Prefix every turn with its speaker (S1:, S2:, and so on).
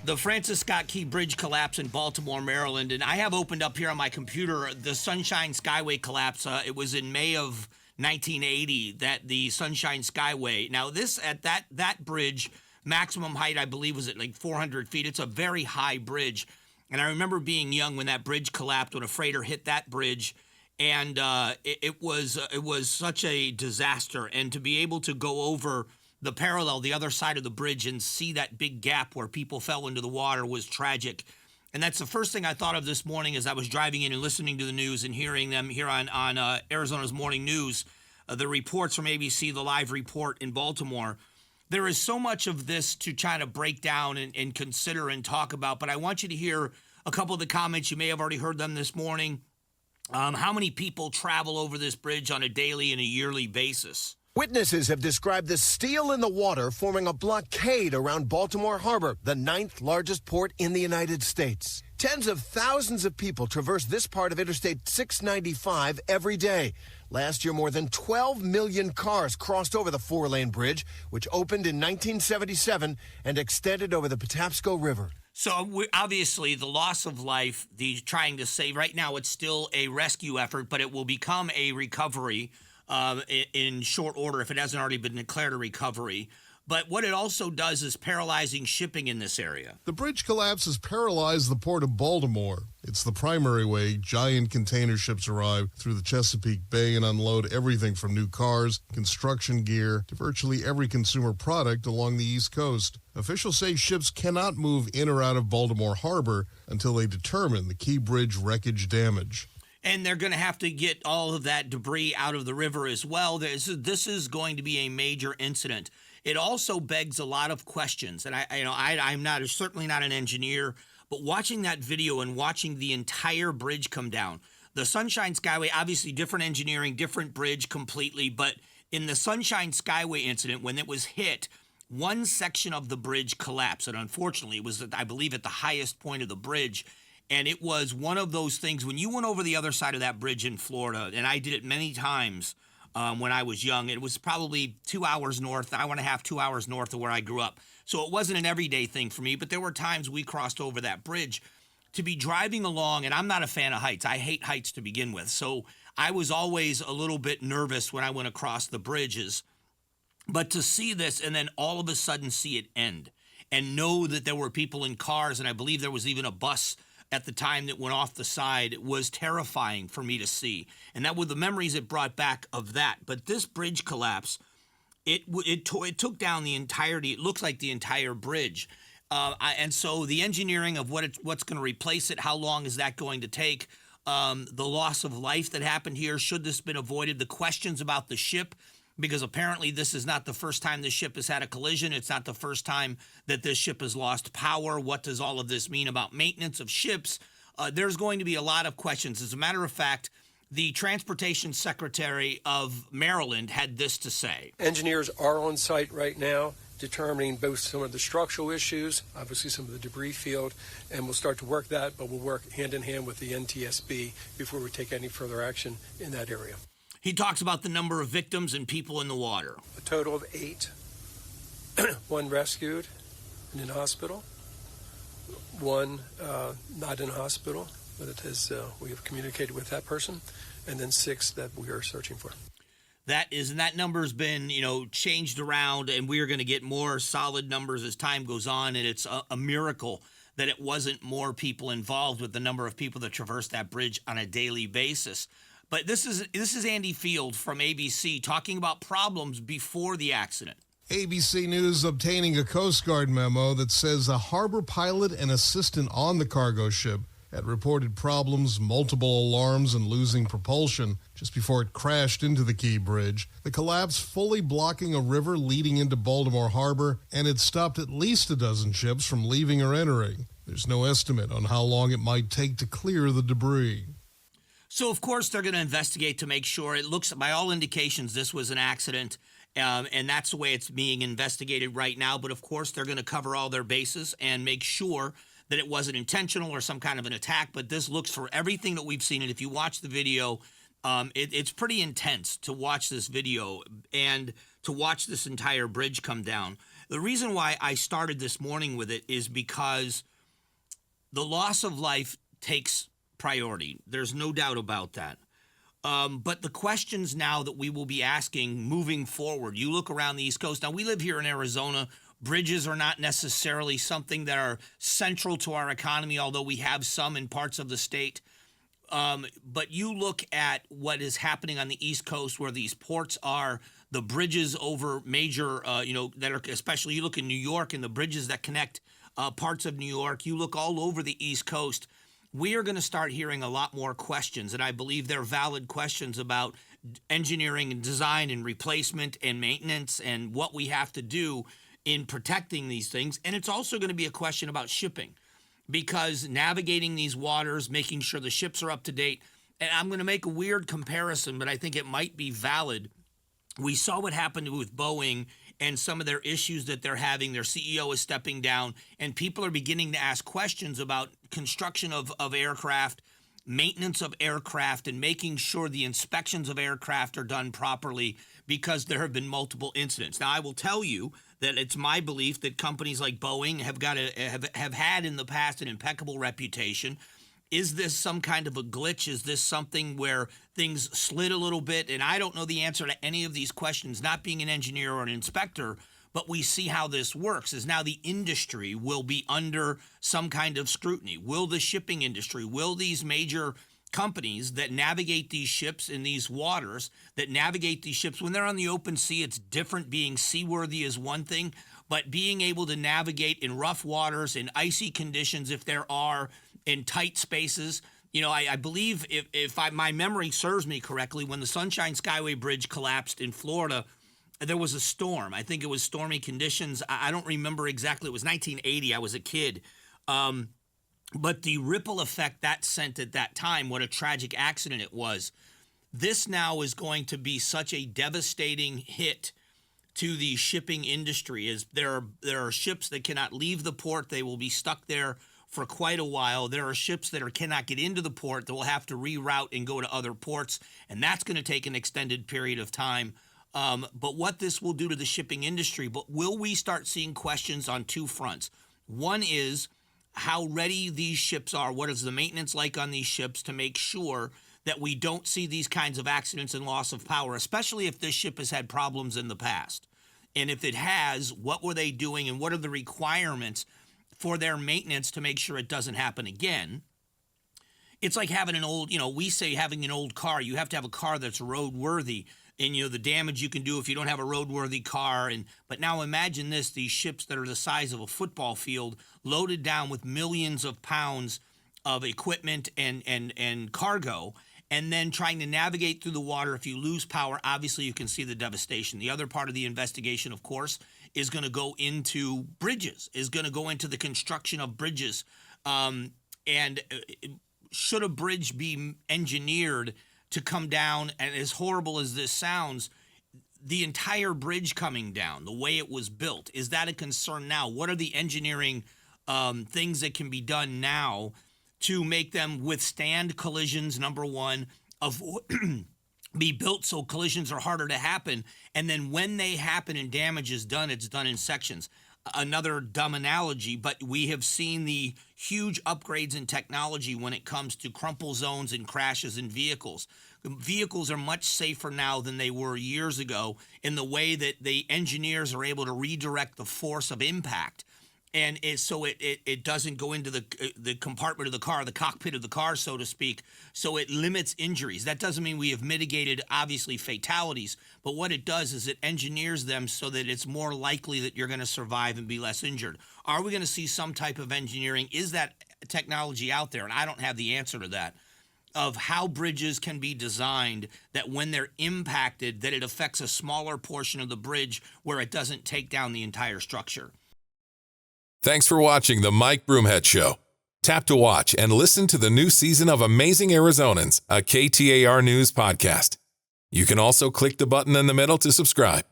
S1: The Francis Scott Key Bridge collapse in Baltimore, Maryland, and I have opened up here on my computer the Sunshine Skyway collapse. It was in May of 1980 that the Sunshine Skyway. Now, this at that bridge, maximum height I believe was at like 400 feet. It's a very high bridge, and I remember being young when that bridge collapsed, when a freighter hit that bridge, and it was such a disaster. And to be able to go over the parallel, the other side of the bridge, and see that big gap where people fell into the water was tragic. And that's the first thing I thought of this morning as I was driving in and listening to the news and hearing them here on Arizona's Morning News, the reports from ABC, the live report in Baltimore. There is so much of this to try to break down and consider and talk about, but I want you to hear a couple of the comments. You may have already heard them this morning. How many people travel over this bridge on a daily and a yearly basis?
S2: Witnesses have described the steel in the water forming a blockade around Baltimore Harbor, the 9th largest port in the United States. Tens of thousands of people traverse this part of Interstate 695 every day. Last year, more than 12 million cars crossed over the 4-lane bridge, which opened in 1977 and extended over the Patapsco River.
S1: So obviously the loss of life, the trying to save, right now it's still a rescue effort, but it will become a recovery in short order if it hasn't already been declared a recovery. But what it also does is paralyzing shipping in this area.
S3: The bridge collapse has paralyzed the port of Baltimore. It's the primary way giant container ships arrive through the Chesapeake Bay and unload everything from new cars, construction gear, to virtually every consumer product along the East Coast. Officials say ships cannot move in or out of Baltimore Harbor until they determine the Key Bridge wreckage damage.
S1: And they're going to have to get all of that debris out of the river as well. This is going to be a major incident. It also begs a lot of questions, and I'm certainly not an engineer, but watching that video and watching the entire bridge come down, the Sunshine Skyway, obviously different engineering, different bridge completely, but in the Sunshine Skyway incident, when it was hit, one section of the bridge collapsed, and unfortunately, it was, I believe, at the highest point of the bridge. And it was one of those things, when you went over the other side of that bridge in Florida, and I did it many times when I was young, it was probably 2 hours north, hour and a half, 2 hours north of where I grew up. So it wasn't an everyday thing for me, but there were times we crossed over that bridge. To be driving along, and I'm not a fan of heights. I hate heights to begin with. So I was always a little bit nervous when I went across the bridges. But to see this and then all of a sudden see it end and know that there were people in cars, and I believe there was even a bus at the time that went off the side, was terrifying for me to see. And that were the memories it brought back of that. But this bridge collapse, it took down the entirety, it looks like the entire bridge. And so the engineering of what's going to replace it, how long is that going to take, the loss of life that happened here, should this have been avoided, the questions about the ship, because apparently this is not the first time the ship has had a collision. It's not the first time that this ship has lost power. What does all of this mean about maintenance of ships? There's going to be a lot of questions. As a matter of fact, the Transportation Secretary of Maryland had this to say.
S4: Engineers are on site right now determining both some of the structural issues, obviously some of the debris field, and we'll start to work that, but we'll work hand in hand with the NTSB before we take any further action in that area.
S1: He talks about the number of victims and people in the water.
S4: A total of 8. One rescued and in hospital. One not in hospital, but it has, we have communicated with that person. And then 6 that we are searching for.
S1: That number's been, changed around, and we are going to get more solid numbers as time goes on. And it's a miracle that it wasn't more people involved with the number of people that traverse that bridge on a daily basis. But this is Andy Field from ABC talking about problems before the accident.
S3: ABC News obtaining a Coast Guard memo that says a harbor pilot and assistant on the cargo ship had reported problems, multiple alarms, and losing propulsion just before it crashed into the Key Bridge. The collapse fully blocking a river leading into Baltimore Harbor, and it stopped at least a dozen ships from leaving or entering. There's no estimate on how long it might take to clear the debris.
S1: So, of course, they're going to investigate to make sure. It looks, by all indications, this was an accident, and that's the way it's being investigated right now. But, of course, they're going to cover all their bases and make sure that it wasn't intentional or some kind of an attack. But this looks, for everything that we've seen, and if you watch the video, it's pretty intense to watch this video and to watch this entire bridge come down. The reason why I started this morning with it is because the loss of life takes priority. There's no doubt about that. But the questions now that we will be asking moving forward, you look around the East Coast. Now, we live here in Arizona. Bridges are not necessarily something that are central to our economy, although we have some in parts of the state. But you look at what is happening on the East Coast where these ports are, the bridges over major, that are, especially you look in New York and the bridges that connect parts of New York. You look all over the East Coast. We are going to start hearing a lot more questions, and I believe they're valid questions about engineering and design and replacement and maintenance and what we have to do in protecting these things. And it's also going to be a question about shipping, because navigating these waters, making sure the ships are up to date, and I'm going to make a weird comparison, but I think it might be valid. We saw what happened with Boeing and some of their issues that they're having. Their CEO is stepping down, and people are beginning to ask questions about construction of aircraft, maintenance of aircraft, and making sure the inspections of aircraft are done properly, because there have been multiple incidents. Now, I will tell you that it's my belief that companies like Boeing have had in the past an impeccable reputation. Is this some kind of a glitch? Is this something where things slid a little bit? And I don't know the answer to any of these questions, not being an engineer or an inspector, but we see how this works is now the industry will be under some kind of scrutiny. Will the shipping industry, will these major companies that navigate these ships in these waters, that navigate these ships when they're on the open sea, it's different. Being seaworthy is one thing, but being able to navigate in rough waters, in icy conditions, if there are, in tight spaces. I believe if my memory serves me correctly, when the Sunshine Skyway Bridge collapsed in Florida, there was a storm. I think it was stormy conditions. I don't remember exactly. It was 1980. I was a kid. But the ripple effect that sent at that time, what a tragic accident it was. This now is going to be such a devastating hit to the shipping industry, as there are ships that cannot leave the port. They will be stuck there for quite a while. There are ships that cannot get into the port that will have to reroute and go to other ports, and that's going to take an extended period of time. But what this will do to the shipping industry, but will we start seeing questions on two fronts? One is how ready these ships are. What is the maintenance like on these ships to make sure that we don't see these kinds of accidents and loss of power, especially if this ship has had problems in the past? And if it has, what were they doing, and what are the requirements for their maintenance to make sure it doesn't happen again? It's like having an old, we say having an old car. You have to have a car that's roadworthy, and the damage you can do if you don't have a roadworthy car. But now imagine this: these ships that are the size of a football field, loaded down with millions of pounds of equipment and cargo, and then trying to navigate through the water. If you lose power, obviously you can see the devastation. The other part of the investigation, of course, is going to go into bridges, is going to go into the construction of bridges. And should a bridge be engineered to come down, and as horrible as this sounds, the entire bridge coming down, the way it was built, is that a concern now? What are the engineering things that can be done now to make them withstand collisions, number one, be built so collisions are harder to happen, and then when they happen and damage is done, it's done in sections. Another dumb analogy, but we have seen the huge upgrades in technology when it comes to crumple zones and crashes in vehicles. Vehicles are much safer now than they were years ago in the way that the engineers are able to redirect the force of impact. And so it doesn't go into the compartment of the car, the cockpit of the car, so to speak. So it limits injuries. That doesn't mean we have mitigated, obviously, fatalities. But what it does is it engineers them so that it's more likely that you're going to survive and be less injured. Are we going to see some type of engineering? Is that technology out there? And I don't have the answer to that, of how bridges can be designed that when they're impacted, that it affects a smaller portion of the bridge where it doesn't take down the entire structure.
S5: Thanks for watching the Mike Broomhead Show. Tap to watch and listen to the new season of Amazing Arizonans, a KTAR News podcast. You can also click the button in the middle to subscribe.